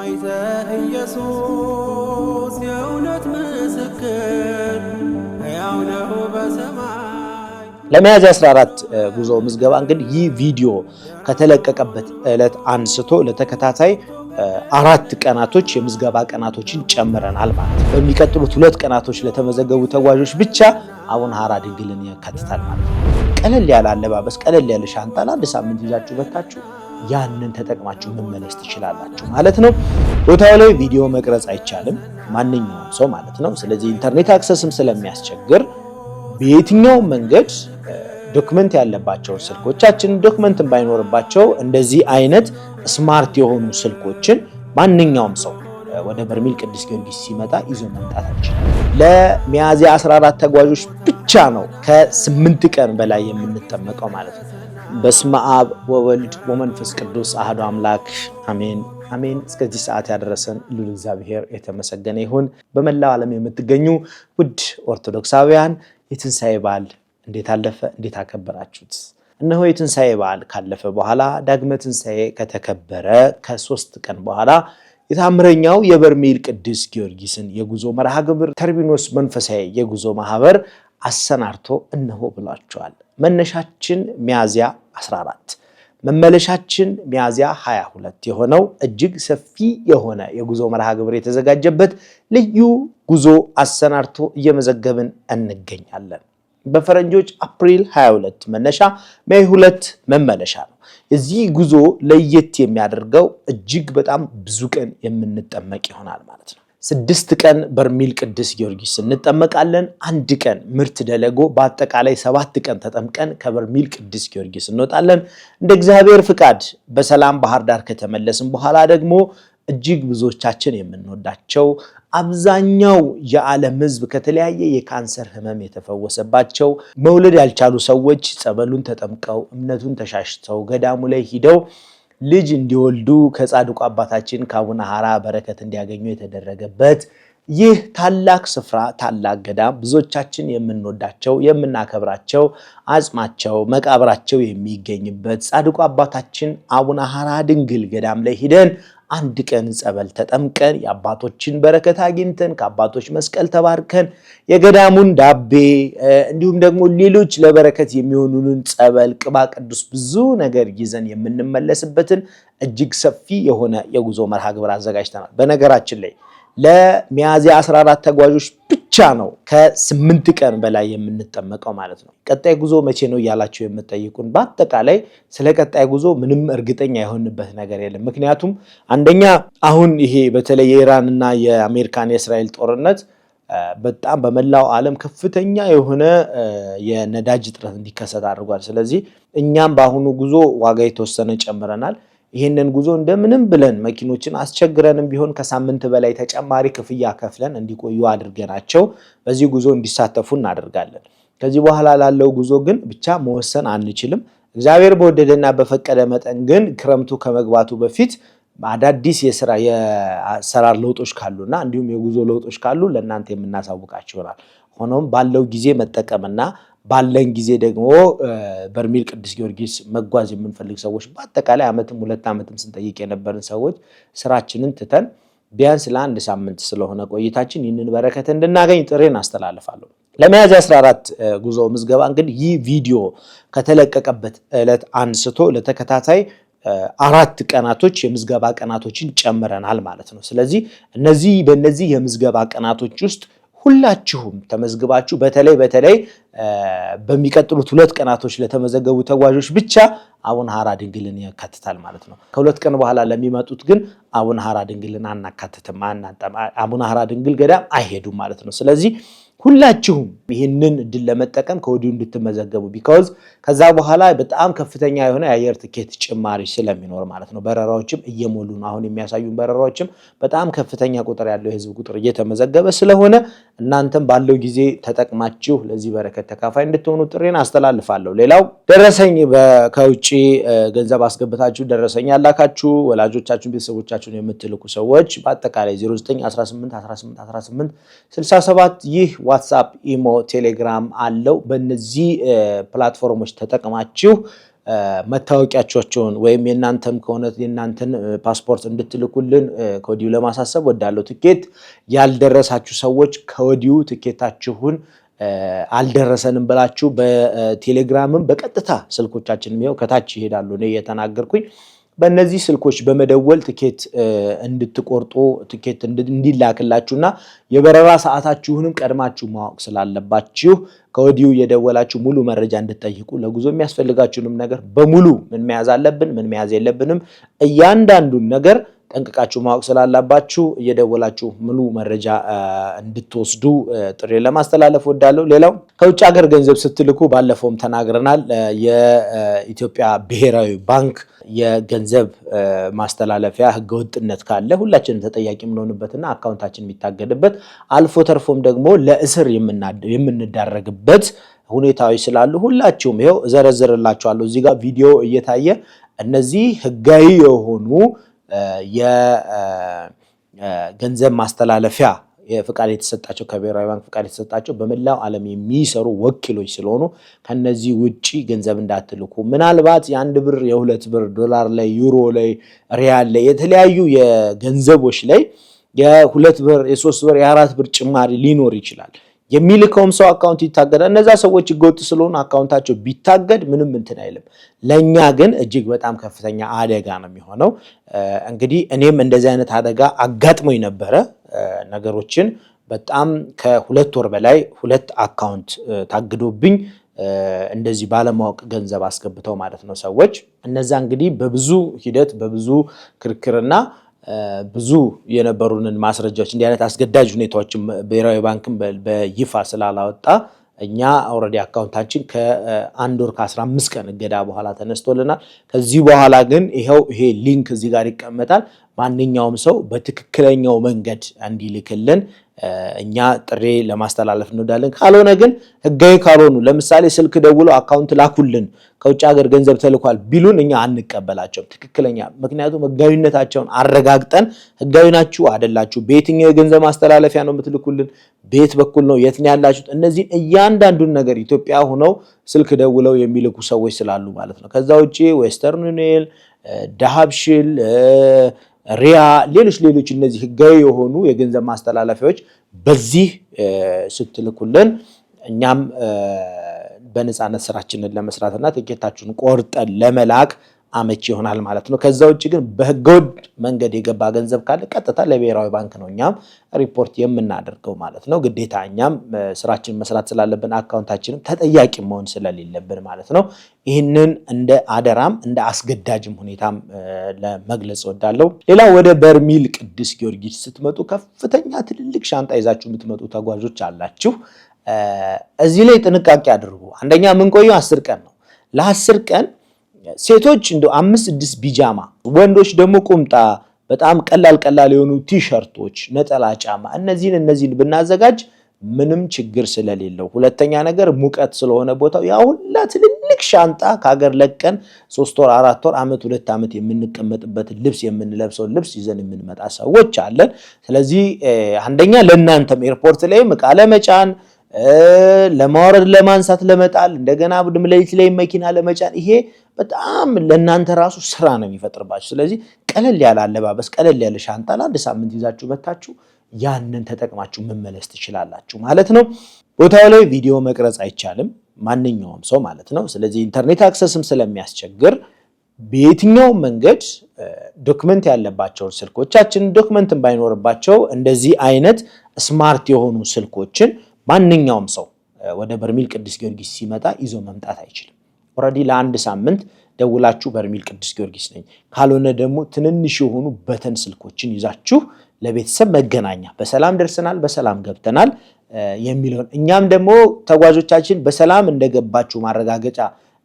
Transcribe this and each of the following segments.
ሰማዕተ ኢየሱስ የእውነት ምስክር ሕያው ነው በሰማይ። ለሚያዝያ 14 ጉዞ ምዝገባ እንግዲህ ይህ ቪዲዮ ከተለቀቀበት ዕለት አንስቶ ለተከታታይ 4 ቀናቶች የምዝገባ ቀናቶችን ጨምረናል ማለት ነው። በሚቀጥሉት 2 ቀናቶች ለተመዘገቡ ተጓዦች ብቻ አቡነ ሐራ ድንግልን ያካትታል ማለት ነው። ቀለል ያለ አለባበስ፣ ቀለል ያለ ሻንጣ ለአንድ ሳምንት ይዛችሁ በታችሁ ያንን ተጠቅማችሁ መመለስ ትችላላችሁ ማለት ነው። ቦታው ላይ ቪዲዮ መቅረጽ አይቻልም ማንኛውም ሰው ማለት ነው። ስለዚህ ኢንተርኔት አክሰስም ስለሚያስቸግር በየትኛው መንገድ ዶክመንት ያለባቸው ስልኮቻችን ዶክመንት ባይኖርባቸው እንደዚህ አይነት ስማርት የሆኑ ስልኮችን ማንኛውም ሰው ወደ በርሜል ቅዱስ ጊዮርጊስ ሲመጣ ይዞ መምጣት ይችላል። ለሚያዝያ 14 ተጓዦች ብቻ ነው ከ8 ቀን በላይ የምንጠመቀው ማለት ነው። በስመ አብ ወወልድ ወመንፈስ ቅዱስ አሐዱ አምላክ አሜን አሜን። እስከዚህ ሰዓት ያደረሰን ልዑል እግዚአብሔር የተመሰገነ ይሁን። በመላው ዓለም የምትገኙ ውድ ኦርቶዶክሳውያን የትንሣኤ በዓል እንዴት አለፈ? እንዴት አከበራችሁት? እነሆ የትንሣኤ በዓል ካለፈ በኋላ ዳግመ ትንሣኤ ከተከበረ ከ3 ቀን በኋላ የታምረኛው የበርሜል ቅዱስ ጊዮርጊስን የጉዞ መርሃ ግብር ተርቢኖስ መንፈሳዊ የጉዞ ማህበር አሰናድቶ እነሆ ብሏቸዋል። መነሻችን ሚያዝያ 14 መመለሻችን ሚያዝያ 22 የሆነው እጅግ ሰፊ የሆነ የጉዞ መርሃ ግብር የተዘጋጀበት ልዩ ጉዞ አሰናድቶ እየመዘገብን እንገኛለን። በፈረንጆች አፕሪል 22 መነሻ ሜይ 2 መመለሻ ነው። የዚህ ጉዞ ለየት የሚያደርገው እጅግ በጣም ብዙ ቀን የምንጠመቅ ይሆናል ማለት ነው። 6 ቀን በርሜል ቅዱስ ጊዮርጊስ እንጠመቃለን። 1 ቀን ምርት ደለጎ በአጠቃላይ 7 ቀን ተጠምቀን ከበርሜል ቅዱስ ጊዮርጊስ እንወጣለን። እንደ እግዚአብሔር ፍቃድ በሰላም ባህር ዳር ከተመለስን በኋላ ደግሞ እጅግ ብዙዎቻችን የምንወዳቸው አብዛኛው የዓለም ሕዝብ ከተለያየ የካንሰር ህመም የተፈወሰባቸው መውለድ ያልቻሉ ሰዎች ጸበሉን ተጠምቀው እምነቱን ተሻሽተው ገዳሙ ላይ ሂደው ልጅ እንዲወልዱ ከጻድቁ አባታችን ከአቡነ ሐራ በረከት እንዲያገኙ የተደረገበት ይህ ታላቅ ስፍራ ታላቅ ገዳም ብዙዎቻችን የምንወዳቸው የምናከብራቸው አጽማቸው መቃብራቸው የሚገኝበት ጻድቁ አባታችን አቡነ ሐራ ድንግል ገዳም ላይ ሂደን 1 ቀን ጸበል ተጠምቀን የአባቶችን በረከት አግኝተን ከአባቶች መስቀል ተባርከን የገዳሙን ዳቤ እንዲሁም ደግሞ ሌሎች ለበረከት የሚሆኑንን ጸበል ቅባ ቅዱስ ብዙ ነገር ይዘን የምንመለስበትን እጅግ ሰፊ የሆነ የጉዞ መርሃ ግብር አዘጋጅተናል። በነገራችን ላይ ለሚያዝያ 14 ተጓዦች ብቻ ነው ከ8 ቀን በላይ የምንጠመቀው ማለት ነው። ቀጣይ ጉዞ መቼ ነው እያላችሁ የምትጠይቁን፣ በአጠቃላይ ስለ ቀጣይ ጉዞ ምንም እርግጠኛ የሆንበት ነገር የለም። ምክንያቱም አንደኛ አሁን ይሄ በተለይ የኢራንና የአሜሪካን የእስራኤል ጦርነት በጣም በመላው ዓለም ከፍተኛ የሆነ የነዳጅ እጥረት እንዲከሰት አድርጓል። ስለዚህ እኛም በአሁኑ ጉዞ ዋጋ የተወሰነ ጨምረናል። ይህንን ጉዞ እንደምንም ብለን መኪኖችን አስቸግረንም ቢሆን ከሳምንት በላይ ተጨማሪ ክፍያ ከፍለን እንዲቆዩ አድርገናቸው በዚህ ጉዞ እንዲሳተፉ እናደርጋለን። ከዚህ በኋላ ላለው ጉዞ ግን ብቻ መወሰን አንችልም። እግዚአብሔር በወደደና በፈቀደ መጠን ግን ክረምቱ ከመግባቱ በፊት አዳዲስ የአሰራር ለውጦች ካሉና እንዲሁም የጉዞ ለውጦች ካሉ ለእናንተ የምናሳውቃችሁ ይሆናል። ሆኖም ባለው ጊዜ መጠቀምና ባለን ጊዜ ደግሞ በርሜል ቅዱስ ጊዮርጊስ መጓዝ የምንፈልግ ሰዎች በአጠቃላይ ዓመትም 2 ዓመትም ስንጠይቅ የነበርን ሰዎች ስራችንን ትተን ቢያንስ ለ1 ሳምንት ስለሆነ ቆይታችን ይህንን በረከት እንድናገኝ ጥሬን አስተላልፋለሁ። ለሚያዝያ 14 ጉዞ ምዝገባ እንግዲህ ይህ ቪዲዮ ከተለቀቀበት ዕለት አንስቶ ለተከታታይ 4 ቀናቶች የምዝገባ ቀናቶችን ጨምረናል ማለት ነው። ስለዚህ በእነዚህ የምዝገባ ቀናቶች ውስጥ ሁላችሁም ተመዝግባችሁ በተለይ በሚቀጥሉት 2 ቀናቶች ለተመዘገቡ ተጓዦች ብቻ አቡነ ሐራ ድንግልን ያካትታል ማለት ነው። ከ2 ቀን በኋላ ለሚመጡት ግን አቡነ ሐራ ድንግልን አናካትትም። አቡነ ሐራ ድንግል ገዳም አይሄዱም ማለት ነው። ስለዚህ ሁላችሁም ይህንን እድል ለመጠቀም ከወዲሁ እንድትመዘገቡ ቢካዝ ከዛ በኋላ በጣም ከፍተኛ የሆነ የአየር ትኬት ጭማሪ ስለሚኖር ማለት ነው። በረራዎችም እየሞሉ ነው። አሁን የሚያሳዩን በረራዎችም በጣም ከፍተኛ ቁጥር ያለው የህዝብ ቁጥር እየተመዘገበ ስለሆነ እናንተም ባለው ጊዜ ተጠቅማችሁ ለዚህ በረከት ተካፋይ እንድትሆኑ ጥሬን አስተላልፋለሁ። ሌላው ደረሰኝ ከውጪ ገንዘብ አስገብታችሁ ደረሰኝ ያላካችሁ ወላጆቻችሁን ቤተሰቦቻችሁን የምትልኩ ሰዎች በአጠቃላይ 0918181867 ይህ ዋትስአፕ፣ ኢሞ፣ ቴሌግራም አለው። በእነዚህ ፕላትፎርሞች ተጠቅማችሁ መታወቂያቸውን ወይም የናንተም ከሆነ የናንተን ፓስፖርት እንድትልኩልን ከወዲሁ ለማሳሰብ ወዳለው ትኬት ያልደረሳችሁ ሰዎች ከወዲሁ ትኬታችሁን አልደረሰንም ብላችሁ በቴሌግራምም በቀጥታ ስልኮቻችንም ይሄው ከታች ይሄዳሉ ነው የተናገርኩኝ በእነዚህ ስልኮች በመደወል ትኬት እንድትቆርጡ ትኬት እንዲላክላችሁና የበረራ ሰዓታችሁንም ቀድማችሁ ማወቅ ስላለባችሁ ከወዲሁ የደወላችሁ ሙሉ መረጃ እንድትጠይቁ ለጉዞ የሚያስፈልጋችሁንም ነገር በሙሉ ምን መያዝ አለብን ምን መያዝ የለብንም እያንዳንዱን ነገር ጠንቅቃችሁ ማወቅ ስላላባችሁ እየደወላችሁ ሙሉ መረጃ እንድትወስዱ ጥሪ ለማስተላለፍ ወዳለው ሌላው ከውጭ ሀገር ገንዘብ ስትልኩ ባለፈውም ተናግረናል የኢትዮጵያ ብሔራዊ ባንክ የገንዘብ ማስተላለፊያ ህገወጥነት ካለ ሁላችንም ተጠያቂ የምንሆንበትና አካውንታችን የሚታገድበት አልፎ ተርፎም ደግሞ ለእስር የምንዳረግበት ሁኔታዎች ስላሉ ሁላችሁም ይሄው ዘረዝርላችኋለሁ እዚህ ጋር ቪዲዮ እየታየ እነዚህ ህጋዊ የሆኑ የገንዘብ ማስተላለፊያ የፍቃድ የተሰጣቸው ከብሔራዊ ባንክ ፍቃድ የተሰጣቸው በመላው ዓለም የሚሰሩ ወኪሎች ስለሆኑ ከነዚህ ውጪ ገንዘብ እንዳትልኩ ምናልባት የ1 ብር የ2 ብር ዶላር ላይ ዩሮ ላይ ሪያል ላይ የተለያዩ የገንዘቦች ላይ የ2 ብር የ3 ብር የ4 ብር ጭማሪ ሊኖር ይችላል የሚልከውም ሰው አካውንት ይታገዳል እነዛ ሰዎች ይጎጥ ስለሆነ አካውንታቸው ቢታገድ ምንም እንትን አይልም ለኛ ግን እጅግ በጣም ከፍተኛ አደጋ ነው የሚሆነው እንግዲህ እኔም እንደዚህ አይነት አደጋ አጋጥሞኝ ነበረ ነገሮችን በጣም ከ2 ወር በላይ 2 አካውንት ታግዶብኝ እንደዚህ ባለማወቅ ገንዘብ አስገብተው ማለት ነው ሰዎች እነዛ እንግዲህ በብዙ ሂደት በብዙ ክርክርና ብዙ የነበሩንን ማስረጃዎች እንዲህ አይነት አስገዳጅ ሁኔታዎችን ብሔራዊ ባንክም በይፋ ስላላወጣ እኛ ኦሬዲ አካውንታችን ከ1 ወር ከ15 ቀን እገዳ በኋላ ተነስቶልናል ከዚህ በኋላ ግን ይሄ ሊንክ እዚህ ጋር ይቀመጣል ማንኛውም ሰው በትክክለኛው መንገድ እንዲልክልን እኛ ጥሪ ለማስተላለፍ እንወዳለን ካልሆነ ግን ህጋዊ ካልሆኑ ለምሳሌ ስልክ ደውለው አካውንት ላኩልን ከውጭ ሀገር ገንዘብ ተልኳል ቢሉን እኛ አንቀበላቸውም ትክክለኛ ምክንያቱም ህጋዊነታቸውን አረጋግጠን ህጋዊ ናችሁ አይደላችሁ በየትኛው የገንዘብ ማስተላለፊያ ነው የምትልኩልን ቤት በኩል ነው የት ነው ያላችሁት እነዚህ እያንዳንዱን ነገር ኢትዮጵያ ሆነው ስልክ ደውለው የሚልኩ ሰዎች ስላሉ ማለት ነው ከዛ ውጪ ዌስተርን ዩኒየን ዳሃብሽል ሪያ ሌሎች እነዚህ ህጋዊ የሆኑ የገንዘብ ማስተላለፊያዎች በዚህ ስትልኩልን እኛም በነፃነት ስራችንን ለመስራትና ትኬታችሁን ቆርጠን ለመላክ አመቺ ይሆናል ማለት ነው ከዛ ውጪ ግን በህገወጥ መንገድ የገባ ገንዘብ ካለ ቀጥታ ለብሔራዊ ባንክ ነው እኛም ሪፖርት የምናደርገው ማለት ነው ግዴታ እኛም ስራችንን መስራት ስላለብን አካውንታችንን ተጠያቂ መሆን ስለሌለብን ማለት ነው ይህንን እንደ አደራም እንደ አስገዳጅም ሁኔታም ለመግለጽ ወዳለው ሌላ ወደ በርሚል ቅዱስ ጊዮርጊስ ስትመጡ ከፍተኛ ትልልቅ ሻንጣ ይዛችሁ የምትመጡ ተጓዦች አላችሁ እዚህ ላይ ጥንቃቄ አድርጉ አንደኛ ምን ቆዩ 10 ቀን ነው ለ10 ቀን ሴቶች እንደው 5-6 ቢጃማ ወንዶች ደግሞ ቁምጣ በጣም ቀላል የሆኑ ቲሸርቶች ነጠላ ጫማ እነዚህን ብናዘጋጅ ምንም ችግር ስለሌለው ሁለተኛ ነገር ሙቀት ስለሆነ ቦታው ያ ሁላ ትልልቅ ሻንጣ ከሀገር ለቀን 3 ወር 4 ወር አመት 2 አመት የምንቀመጥበት ልብስ የምንለብሰው ልብስ ይዘን የምንመጣ ሰዎች አለን ስለዚህ አንደኛ ለእናንተም ኤርፖርት ላይ ዕቃ ለመጫን ለማውረድ ለማንሳት ለመጣል እንደገና ሌሊት ላይ መኪና ለመጫን ይሄ በጣም ለእናንተ ራሱ ስራ ነው የሚፈጥርባችሁ ስለዚህ ቀለል ያለ አለባበስ ቀለል ያለ ሻንጣ ለአንድ ሳምንት ይዛችሁ መታችሁ ያንን ተጠቅማችሁ መመለስ ትችላላችሁ ማለት ነው ቦታው ላይ ቪዲዮ መቅረጽ አይቻልም ማንኛውም ሰው ማለት ነው ስለዚህ ኢንተርኔት አክሰስም ስለሚያስቸግር በየትኛው መንገድ ዶክመንት ያለባቸው ስልኮቻችን ዶክመንትን ባይኖርባቸው እንደዚህ አይነት ስማርት የሆኑ ስልኮችን ማንኛውም ሰው ወደ በርሚል ቅዱስ ጊዮርጊስ ሲመጣ ይዞ መምጣት አይችልም ኦሬዲ ለአንድ ሳምንት ደውላችሁ በርሚል ቅዱስ ጊዮርጊስ ነኝ ካልሆነ ደግሞ ትንንሽ የሆኑ በተን ስልኮችን ይዛችሁ ለቤተሰብ መገናኛ በሰላም ደርሰናል በሰላም ገብተናል የሚለውን እኛም ደግሞ ተጓዦቻችን በሰላም እንደገባችሁ ማረጋገጫ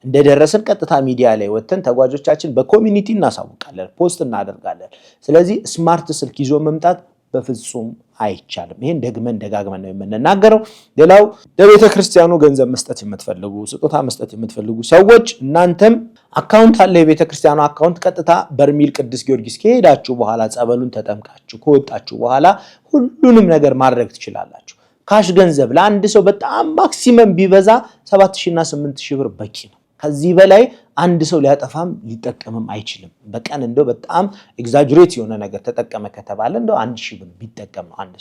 እንደደረሰን ቀጥታ ሚዲያ ላይ ወተን ተጓዦቻችን በኮሚኒቲ እናሳውቃለን ፖስት እናደርጋለን ስለዚህ ስማርት ስልክ ይዞ መምጣት በፍጹም አይቻልም ይሄን ደጋግመን ነው የምንናገረው ሌላው ለቤተ ክርስቲያኑ ገንዘብ መስጠት የምትፈልጉ ስጦታ መስጠት የምትፈልጉ ሰዎች እናንተም አካውንት አለ የቤተ ክርስቲያኑ አካውንት ቀጥታ በርሚል ቅዱስ ጊዮርጊስ ከሄዳችሁ በኋላ ጸበሉን ተጠምቃችሁ ከወጣችሁ በኋላ ሁሉንም ነገር ማድረግ ትችላላችሁ ካሽ ገንዘብ ለአንድ ሰው በጣም ማክሲመም ቢበዛ 7000 እና 8000 ብር በቂ ነው ከዚህ በላይ አንድ ሰው ሊያጠፋም ሊጠቀምም አይችልም። በቀን እንደው በጣም ኤግዛጀሬት የሆነ ነገር ተጠቀመ ከተባለ እንደው 1000 ብር ቢጠቀም ነው አንድ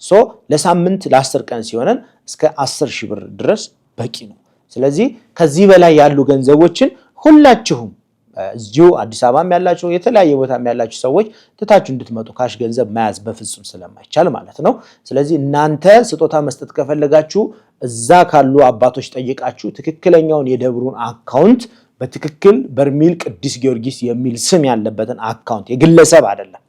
ሰው ለሳምንት ለ10 ቀን ሲሆነን እስከ 10000 ብር ድረስ በቂ ነው። ስለዚህ ከዚህ በላይ ያሉ ገንዘቦችን ሁላችሁም እዚሁ አዲስ አበባም ያላችሁ የተለያየ ቦታም ያላችሁ ሰዎች ትታችሁ እንድትመጡ ካሽ ገንዘብ መያዝ በፍጹም ስለማይቻል ማለት ነው። ስለዚህ እናንተ ስጦታ መስጠት ከፈለጋችሁ እዛ ካሉ አባቶች ጠይቃችሁ ትክክለኛውን የደብሩን አካውንት በትክክል በርሜል ቅዱስ ጊዮርጊስ የሚል ስም ያለበትን አካውንት የግለሰብ አይደለም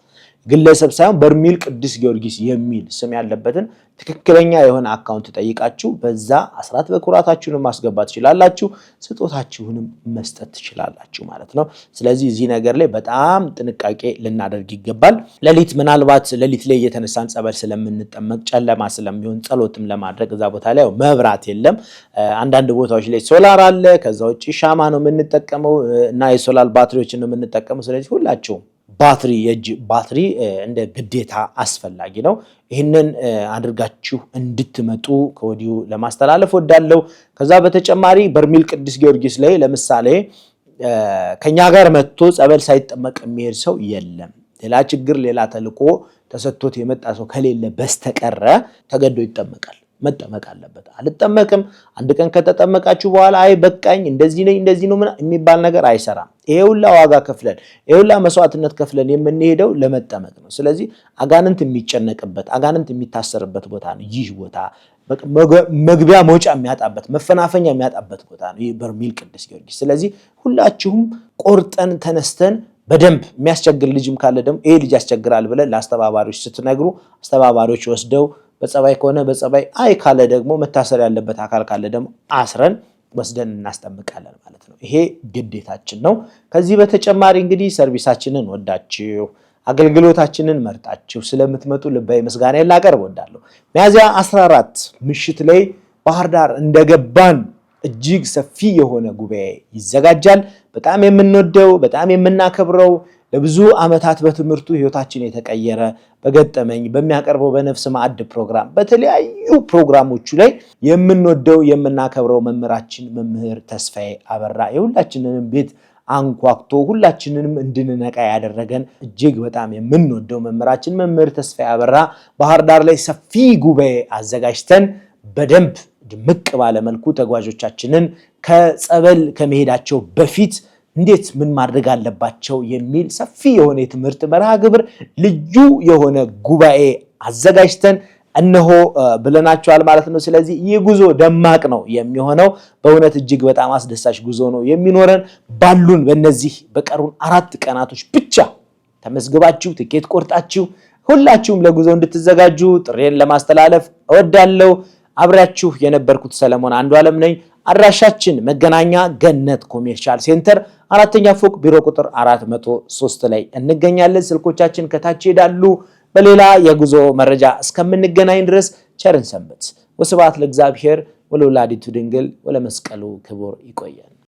ግለሰብ ሳይሆን በርሜል ቅዱስ ጊዮርጊስ የሚል ስም ያለበትን ትክክለኛ የሆነ አካውንት ጠይቃችሁ በዛ አስራት በኩራታችሁንም ማስገባት ትችላላችሁ፣ ስጦታችሁንም መስጠት ትችላላችሁ ማለት ነው። ስለዚህ እዚህ ነገር ላይ በጣም ጥንቃቄ ልናደርግ ይገባል። ሌሊት ምናልባት ሌሊት ላይ እየተነሳን ጸበል ስለምንጠመቅ ጨለማ ስለሚሆን ጸሎትም ለማድረግ እዛ ቦታ ላይ መብራት የለም። አንዳንድ ቦታዎች ላይ ሶላር አለ። ከዛ ውጪ ሻማ ነው የምንጠቀመው እና የሶላር ባትሪዎችን ነው የምንጠቀመው። ስለዚህ ሁላችሁም ባትሪ የእጅ ባትሪ እንደ ግዴታ አስፈላጊ ነው። ይህንን አድርጋችሁ እንድትመጡ ከወዲሁ ለማስተላለፍ ወዳለው። ከዛ በተጨማሪ በርሜል ቅዱስ ጊዮርጊስ ላይ ለምሳሌ ከኛ ጋር መጥቶ ጸበል ሳይጠመቅ የሚሄድ ሰው የለም። ሌላ ችግር ሌላ ተልቆ ተሰጥቶት የመጣ ሰው ከሌለ በስተቀረ ተገዶ ይጠመቃል። መጠመቅ አለበት። አልጠመቅም አንድ ቀን ከተጠመቃችሁ በኋላ አይ በቃኝ እንደዚህ ነው የሚባል ነገር አይሰራም። ይሄ ሁላ ዋጋ ከፍለን ይሄ ሁላ መስዋዕትነት ከፍለን የምንሄደው ለመጠመቅ ነው። ስለዚህ አጋንንት የሚጨነቅበት አጋንንት የሚታሰርበት ቦታ ነው ይህ ቦታ። መግቢያ መውጫ የሚያጣበት መፈናፈኛ የሚያጣበት ቦታ ነው ይህ በርሜል ቅዱስ ጊዮርጊስ። ስለዚህ ሁላችሁም ቆርጠን ተነስተን በደንብ የሚያስቸግር ልጅም ካለ ደግሞ ይሄ ልጅ ያስቸግራል ብለን ለአስተባባሪዎች ስትነግሩ አስተባባሪዎች ወስደው በጸባይ ከሆነ በጸባይ አይ ካለ ደግሞ መታሰር ያለበት አካል ካለ ደግሞ አስረን ወስደን እናስጠምቃለን ማለት ነው። ይሄ ግዴታችን ነው። ከዚህ በተጨማሪ እንግዲህ ሰርቪሳችንን ወዳችሁ አገልግሎታችንን መርጣችሁ ስለምትመጡ ልባዊ ምስጋና ላቀርብ ወዳለሁ። ሚያዝያ 14 ምሽት ላይ ባህር ዳር እንደገባን እጅግ ሰፊ የሆነ ጉባኤ ይዘጋጃል። በጣም የምንወደው በጣም የምናከብረው ለብዙ ዓመታት በትምህርቱ ህይወታችን የተቀየረ በገጠመኝ በሚያቀርበው በነፍስ ማዕድ ፕሮግራም በተለያዩ ፕሮግራሞቹ ላይ የምንወደው የምናከብረው መምህራችን መምህር ተስፋዬ አበራ የሁላችንንም ቤት አንኳክቶ ሁላችንንም እንድንነቃ ያደረገን እጅግ በጣም የምንወደው መምህራችን መምህር ተስፋዬ አበራ ባህር ዳር ላይ ሰፊ ጉባኤ አዘጋጅተን በደንብ ድምቅ ባለ መልኩ ተጓዦቻችንን ከጸበል ከመሄዳቸው በፊት እንዴት ምን ማድረግ አለባቸው የሚል ሰፊ የሆነ የትምህርት መርሃ ግብር ልዩ የሆነ ጉባኤ አዘጋጅተን እነሆ ብለናቸዋል ማለት ነው። ስለዚህ ይህ ጉዞ ደማቅ ነው የሚሆነው። በእውነት እጅግ በጣም አስደሳች ጉዞ ነው የሚኖረን። ባሉን በእነዚህ በቀሩን 4 ቀናቶች ብቻ ተመዝግባችሁ ትኬት ቆርጣችሁ ሁላችሁም ለጉዞ እንድትዘጋጁ ጥሬን ለማስተላለፍ እወዳለሁ። አብራችሁ የነበርኩት ሰለሞን አንዱ ዓለም ነኝ። አድራሻችን መገናኛ ገነት ኮሜርሻል ሴንተር 4ኛ ፎቅ ቢሮ ቁጥር 403 ላይ እንገኛለን። ስልኮቻችን ከታች ይሄዳሉ። በሌላ የጉዞ መረጃ እስከምንገናኝ ድረስ ቸርን ሰንበት። ወስብሐት ለእግዚአብሔር ወለወላዲቱ ድንግል ወለመስቀሉ ክቡር። ይቆየን።